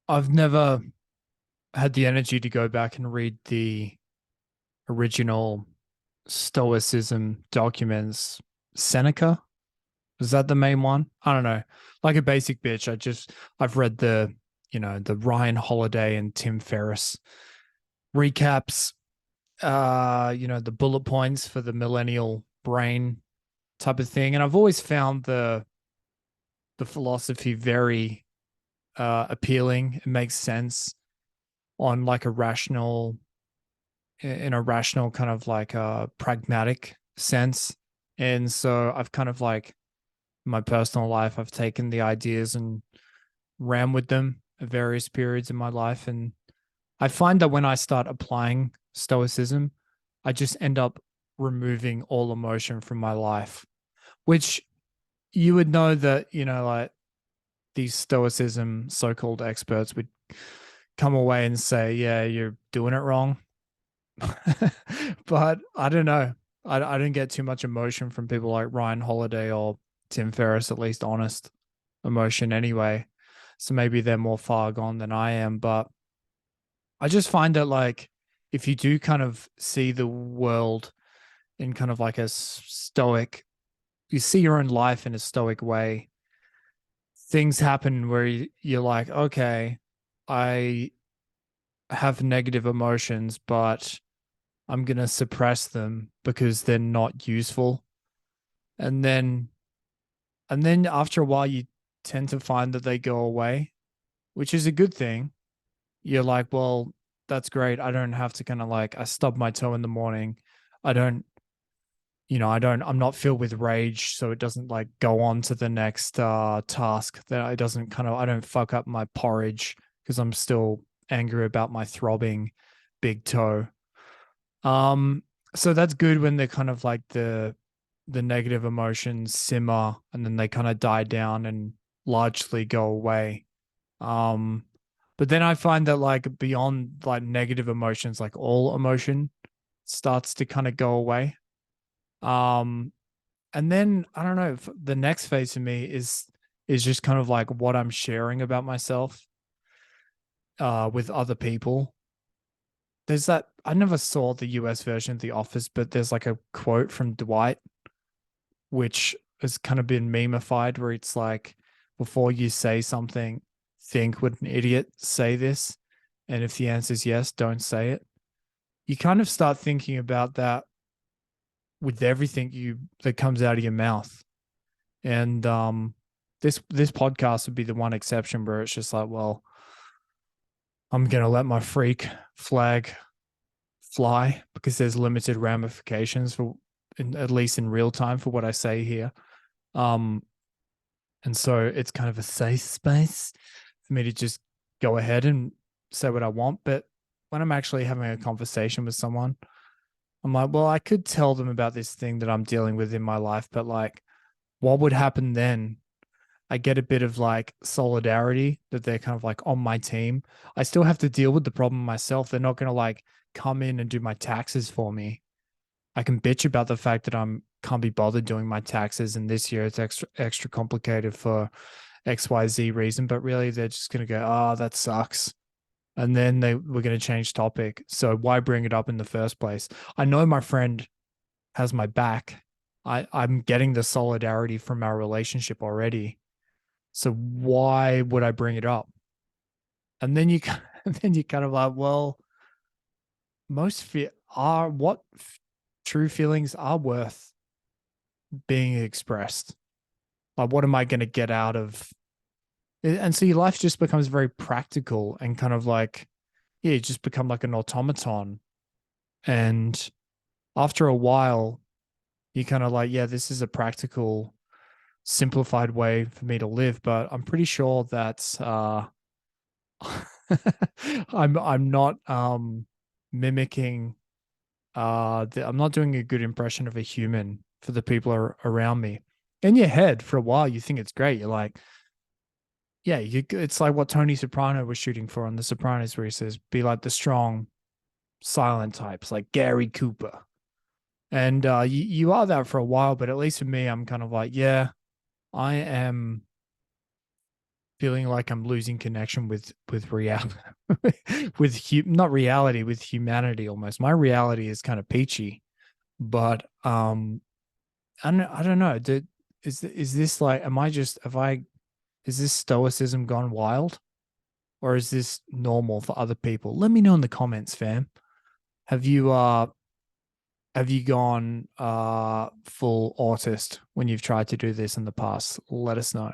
I've never had the energy to go back and read the original Stoicism documents. Seneca, is that the main one? I don't know. Like a basic bitch. I've read the Ryan Holiday and Tim Ferriss recaps, the bullet points for the millennial brain type of thing. And I've always found the philosophy very appealing. It makes sense on like a rational in a rational kind of like a pragmatic sense. And so I've kind of like in my personal life, I've taken the ideas and ran with them at various periods in my life. And I find that when I start applying stoicism, I just end up removing all emotion from my life, which you would know that, like these stoicism so-called experts would come away and say, yeah, you're doing it wrong. But I don't know. I didn't get too much emotion from people like Ryan Holiday or Tim Ferriss, at least honest emotion anyway. So maybe they're more far gone than I am. But I just find that like if you do kind of see the world in kind of like a stoic, you see your own life in a stoic way, things happen where you're like, okay, I have negative emotions, but I'm going to suppress them because they're not useful. And then after a while you tend to find that they go away, which is a good thing. You're like, well, that's great. I don't have to kind of like I stub my toe in the morning. I don't, I'm not filled with rage, so it doesn't like go on to the next task. That it doesn't kind of I don't fuck up my porridge because I'm still angry about my throbbing big toe. Um, so that's good when they're kind of like the negative emotions simmer and then they kind of die down and largely go away. Um, but then I find that like beyond like negative emotions, like all emotion starts to kind of go away. Um, and then I don't know, the next phase for me is just kind of like what I'm sharing about myself with other people. There's that I never saw the US version of The Office, but there's like a quote from Dwight which has kind of been memeified where it's like before you say something, think would an idiot say this? And if the answer is yes, don't say it. You kind of start thinking about that with everything you that comes out of your mouth. And this podcast would be the one exception where it's just like, well, I'm gonna let my freak flag fly because there's limited ramifications for at least in real time for what I say here. Um, And so it's kind of a safe space for me to just go ahead and say what I want. But when I'm actually having a conversation with someone, I'm like, well, I could tell them about this thing that I'm dealing with in my life, but like, what would happen then? I get a bit of like solidarity that they're kind of like on my team. I still have to deal with the problem myself. They're not going to like come in and do my taxes for me. I can bitch about the fact that I'm can't be bothered doing my taxes, and this year it's extra complicated for XYZ reason, but really they're just gonna go, oh, that sucks. And then they were gonna change topic. So why bring it up in the first place? I know my friend has my back. I'm getting the solidarity from our relationship already. So why would I bring it up? And then you and then you kind of like, well, most are what true feelings are worth being expressed. Like, what am I going to get out of it? And so your life just becomes very practical and kind of like, yeah, you just become like an automaton. And after a while, you kind of like, yeah, this is a practical, simplified way for me to live. But I'm pretty sure that I'm not mimicking I'm not doing a good impression of a human for the people around me. In your head, for a while, you think it's great. You're like, yeah, it's like what Tony Soprano was shooting for on The Sopranos, where he says, be like the strong, silent types, like Gary Cooper. And you are that for a while, but at least for me, I'm kind of like, yeah, I am feeling like I'm losing connection with reality, not reality, with humanity almost. My reality is kind of peachy, but I don't know. Is this like, am I just, have I, is this stoicism gone wild, or is this normal for other people? Let me know in the comments, fam. Have you gone full autist when you've tried to do this in the past? Let us know.